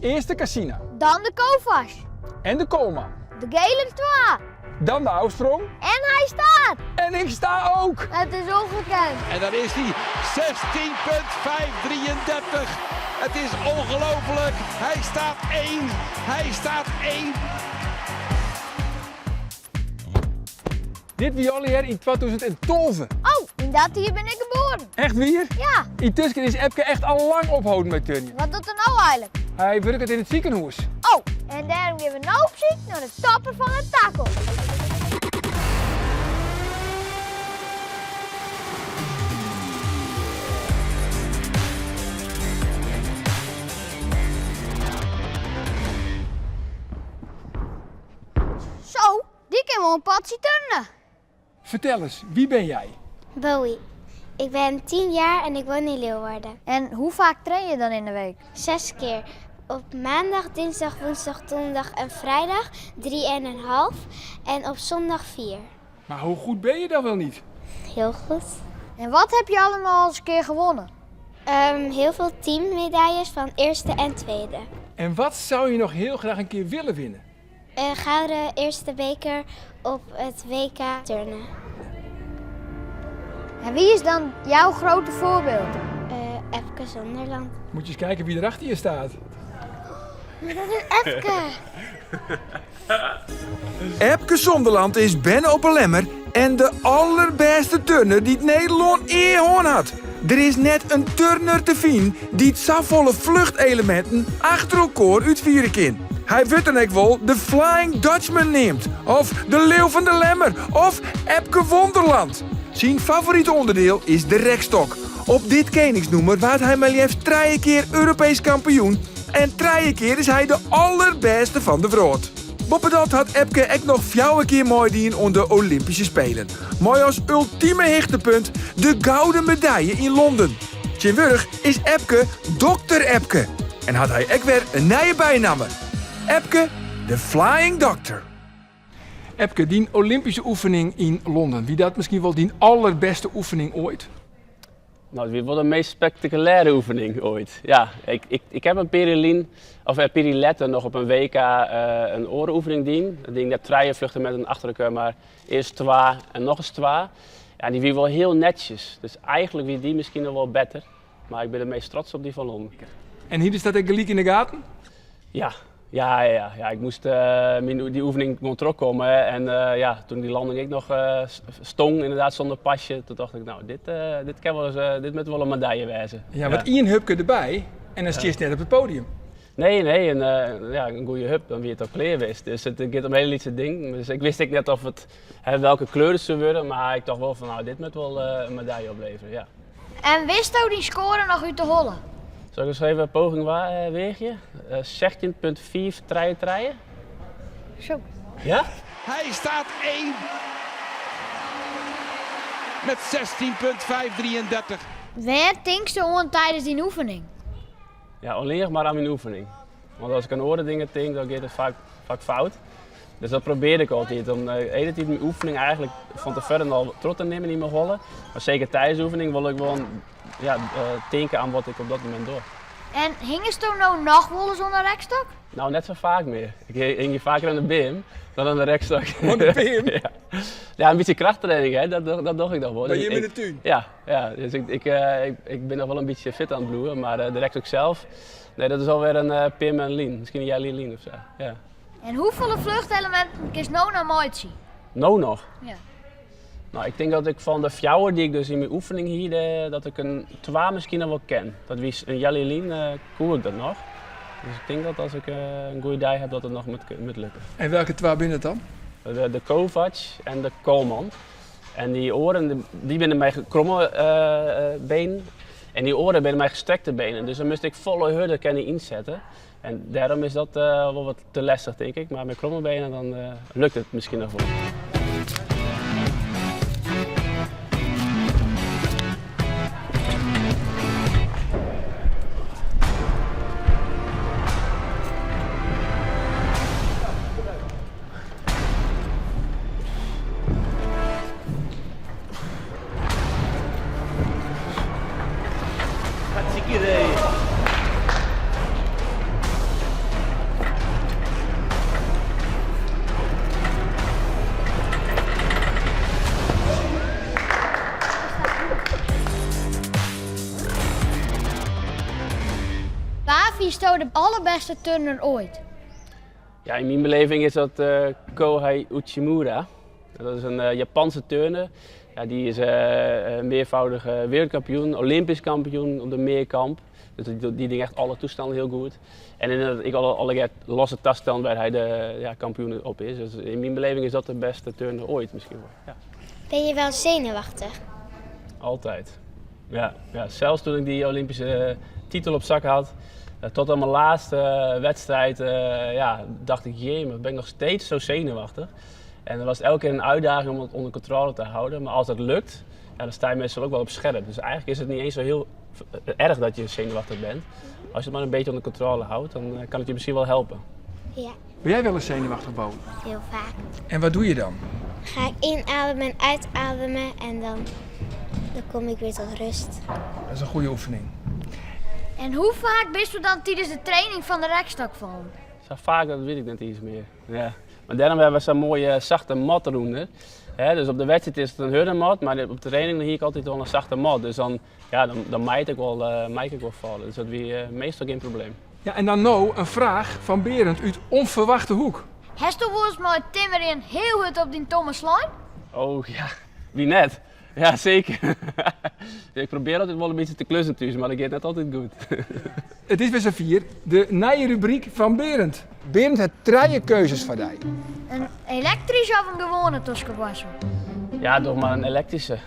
Eerst de Cassina. Dan de Kovacs. En de Koolman. De gele 2. Dan de Oudstrong. En hij staat. En ik sta ook. Het is ongekend. En dan is hij 16,533. Het is ongelooflijk. Hij staat 1. Hij staat 1. Dit wie al hier in 2012. Oh, inderdaad, hier ben ik geboren. Echt weer? Ja, Intussen is Epke echt al lang ophouden met turnen. wat doet er nou eigenlijk? Hij werkt in het ziekenhuis. Oh, en daarom gaan we nou op zoek naar de topper van het tackle. Zo, die kan wel een padje turnen. Vertel eens, wie ben jij? Bowie. Ik ben 10 jaar en ik woon in Leeuwarden. En hoe vaak train je dan in de week? 6 keer. Op maandag, dinsdag, woensdag, donderdag en vrijdag 3,5. En op zondag 4. Maar hoe goed ben je dan wel niet? Heel goed. En wat heb je allemaal eens een keer gewonnen? Heel veel teammedailles van eerste en tweede. En wat zou je nog heel graag een keer willen winnen? Gouden eerste beker op het WK turnen. En wie is dan jouw grote voorbeeld? Epke Zonderland. Moet je eens kijken wie er achter je staat. Epke! Epke Zonderland is Ben op een lemmer en de allerbeste turner die het Nederland eeuwen had. Er is net een turner te vinden die het zoveel vluchtelementen achter elkaar uitvieren kan. Hij wordt dan ook wel de Flying Dutchman neemt, of de Leeuw van de Lemmer, of Epke Wonderland. Zijn favoriete onderdeel is de rekstok. Op dit koningsnoemer werd hij maar liefst 3 keer Europees kampioen en 3 keer is hij de allerbeste van de wereld. Boven dat had Epke ook nog 4 keer meegedaan aan de Olympische Spelen. Mooi als ultieme hichtepunt de gouden medaille in Londen. Tjinwurg is Epke Dr. Epke. En had hij ook weer een nieuwe bijnaam. Epke, de Flying Doctor. Epke, die Olympische oefening in Londen, wie dat misschien wel die allerbeste oefening ooit? Nou, het was de meest spectaculaire oefening ooit. Ja, ik heb een Perilette nog op een WK een orenoefening dien. Dat ding net 3 vluchten met een achterkeur, maar eerst 2 en nog eens 2. Ja, die wie wel heel netjes. Dus eigenlijk wie die misschien nog wel beter. Maar ik ben het meest trots op die van Londen. En hier staat ik gelijk in de gaten? Ja. Ik moest die oefening gewoon terugkomen en toen die landing ik nog stong, inderdaad zonder pasje, toen dacht ik, nou, dit kan wel eens, dit moet wel een medaille wezen. Ja, want Ian Hupke erbij en dan zit je net op het podium. Nee, een goede hub, dan wie het ook kleer wist. Dus het gaat om een hele lietse ding. Dus ik wist net of het welke kleur het zou worden, maar ik dacht wel van, nou, dit moet wel een medaille opleveren, ja. En wist u die score nog uit te hollen? Zal ik eens even een poging weeg je? 16,4 treien? Zo. Ja? Hij staat 1. Met 16,533. Waar denkst u aan tijdens die oefening? Ja, alleen maar aan mijn oefening. Want als ik aan andere dingen denk, dan gaat het vaak fout. Dus dat probeerde ik altijd. Om hele tijd mijn oefening eigenlijk van tevoren al terug te nemen in mijn rollen. Maar zeker tijdens de oefening wil ik gewoon denken aan wat ik op dat moment doe. En hingen ze toen nou nog wel eens onder rekstok? Nou, net zo vaak meer. Ik hing hier vaker aan de BIM dan aan de rekstok. Aan de BIM? Ja, een beetje krachttraining, hè? Dat doe ik nog wel. Ben je in de tuin? Ja, dus ik ben nog wel een beetje fit aan het bloeien, maar de rekstok zelf, nee, dat is alweer een Pim en Lien. Misschien een Jelly Lien of zo. Ja. En hoeveel vluchtelementen is nou naar mooi zien? Nou nog? Ja. Nou, ik denk dat ik van de fjouwer die ik dus in mijn oefening hier, dat ik een 2 misschien nog wel ken. Dat wie een Jelly Lien, koe ik dat nog. Dus ik denk dat als ik een goede dag heb, dat het nog moet lukken. En welke 2 binnen het dan? De Kovacs en de Koolman. En die oren, die binnen mij gekromme benen. En die oren binnen mij gestrekte benen. Dus dan moest ik volle hurden kunnen inzetten. En daarom is dat wel wat te lastig, denk ik. Maar met kromme benen dan lukt het misschien nog wel. wie is nou de allerbeste turner ooit? Ja, in mijn beleving is dat Kohei Uchimura. Dat is een Japanse turner. Ja, die is meervoudige wereldkampioen, olympisch kampioen op de meerkamp. Dus die ding echt alle toestanden heel goed. En inderdaad, ik alle losse tasstand waar hij de kampioen op is. Dus in mijn beleving is dat de beste turner ooit misschien wel. Ja. Ben je wel zenuwachtig? Altijd. Ja, zelfs toen ik die Olympische titel op zak had, tot aan mijn laatste wedstrijd, dacht ik, jee, maar ben ik nog steeds zo zenuwachtig. En dan was het elke keer een uitdaging om het onder controle te houden. Maar als dat lukt, dan sta je meestal ook wel op scherp. Dus eigenlijk is het niet eens zo heel erg dat je zenuwachtig bent. Als je het maar een beetje onder controle houdt, dan kan het je misschien wel helpen. Ja, Ben jij wel eens zenuwachtig, Bo? heel vaak. En wat doe je dan? Ga ik inademen en uitademen en dan kom ik weer tot rust. Dat is een goede oefening. En hoe vaak bist u dan tijdens de training van de rekstok van? Zo vaak, dat weet ik net iets meer. Ja. Maar daarom hebben we zo'n mooie zachte mat eronder. Dus op de wedstrijd is het een harde mat, maar op de training dan hier ik altijd wel een zachte mat. Dus dan mijt ik wel vallen. Dus dat is meestal geen probleem. Ja, en dan nou een vraag van Berend uit onverwachte hoek. Hast u wel eens met Timmer in heel goed op die Thomas Slime? Oh ja, wie net? Ja, zeker. Ik probeer altijd wel een beetje te klussen thuis, maar dat gaat net altijd goed. Het is weer z'n vier, de nieuwe rubriek van Berend. Berend heeft 3 keuzes voor jou. Een elektrische of een gewone tussenwasser? Ja, toch maar een elektrische.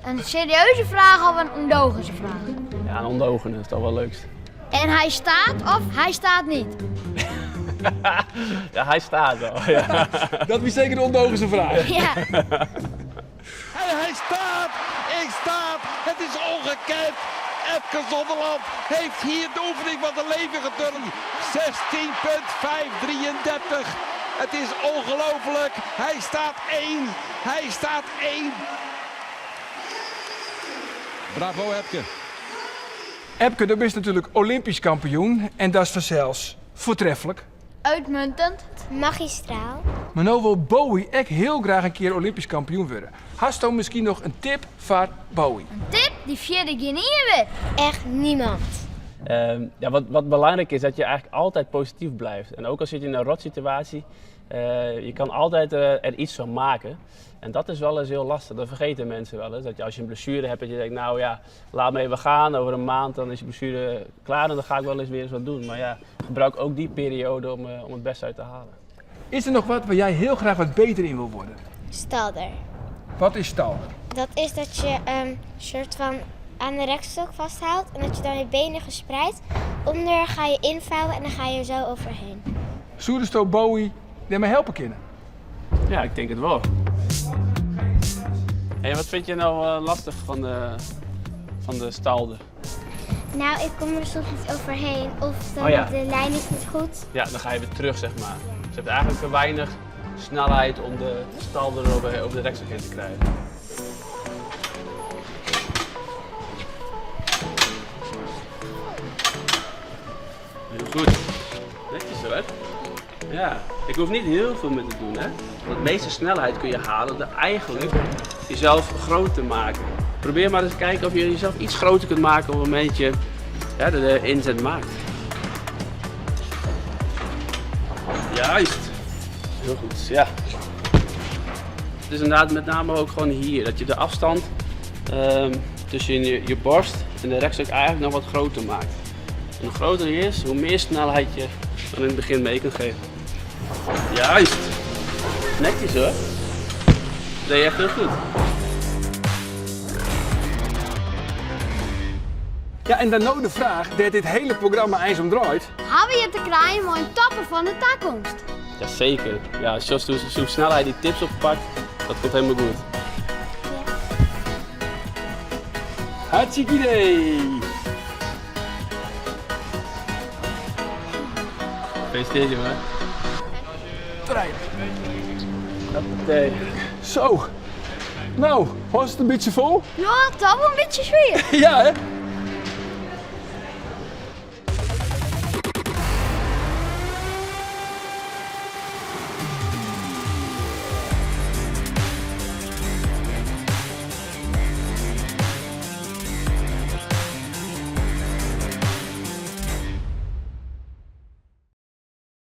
Een serieuze vraag of een ondogense vraag? Ja, een ondogene is toch wel leukst. En hij staat of hij staat niet? Ja, hij staat wel. Ja. Dat is zeker de ondogense vraag. Ja. En hij staat, ik staat, het is ongekend. Epke Zonderland heeft hier de oefening van de leven geturnd. 16,533. Het is ongelooflijk. Hij staat 1. Hij staat 1. Bravo Epke. Epke, dat is natuurlijk Olympisch kampioen en dat is vanzelfs voortreffelijk. Uitmuntend. Magistraal. Maar nou wil Bowie echt heel graag een keer Olympisch kampioen worden. Hast u misschien nog een tip voor Bowie? Een tip die vierde geen hier weer. Echt niemand. Wat belangrijk is, dat je eigenlijk altijd positief blijft. En ook al zit je in een rotsituatie, je kan altijd er iets van maken. En dat is wel eens heel lastig, dat vergeten mensen wel eens. Dat je als je een blessure hebt, dat je denkt, nou ja, laat me even gaan. Over een maand dan is je blessure klaar en dan ga ik wel eens weer eens wat doen. Maar ja, gebruik ook die periode om het beste uit te halen. Is er nog wat waar jij heel graag wat beter in wil worden? Stalder. Wat is stalder? Dat is dat je soort van aan de rekstok vasthoudt en dat je dan je benen gespreid. Onder ga je invouwen en dan ga je er zo overheen. Zou Bowie daarmee helpen kunnen? Ja, ik denk het wel. En wat vind je nou lastig van de stalder? Nou, ik kom er soms niet overheen of dan Oh ja. de lijn is niet goed. Ja, dan ga je weer terug, zeg maar. Dus je hebt eigenlijk te weinig snelheid om de stalder over de rekstok heen te krijgen. Heel goed. Netjes hoor. Ja, ik hoef niet heel veel meer te doen, hè. Want de meeste snelheid kun je halen door eigenlijk jezelf groot te maken. Probeer maar eens te kijken of je jezelf iets groter kunt maken op het moment dat je de inzet maakt. Juist. Heel goed, ja. Het is inderdaad met name ook gewoon hier, dat je de afstand tussen je borst en de rekstok eigenlijk nog wat groter maakt. En hoe groter die is, hoe meer snelheid je dan in het begin mee kunt geven. Juist. Netjes hoor. Dat deed je echt heel goed. Ja, en dan nou de vraag dat dit hele programma eens om draait. Hebben we je te krijgen met een topper van de toekomst? Jazeker. Ja, als je zo snelheid die tips oppakt, dat komt helemaal goed. Hartstikke idee! Gefeliciteerd jongen. 3. Hoppatee. Zo. Nou, was het een beetje vol? Ja, toch wel een beetje zwaar. Ja, hè?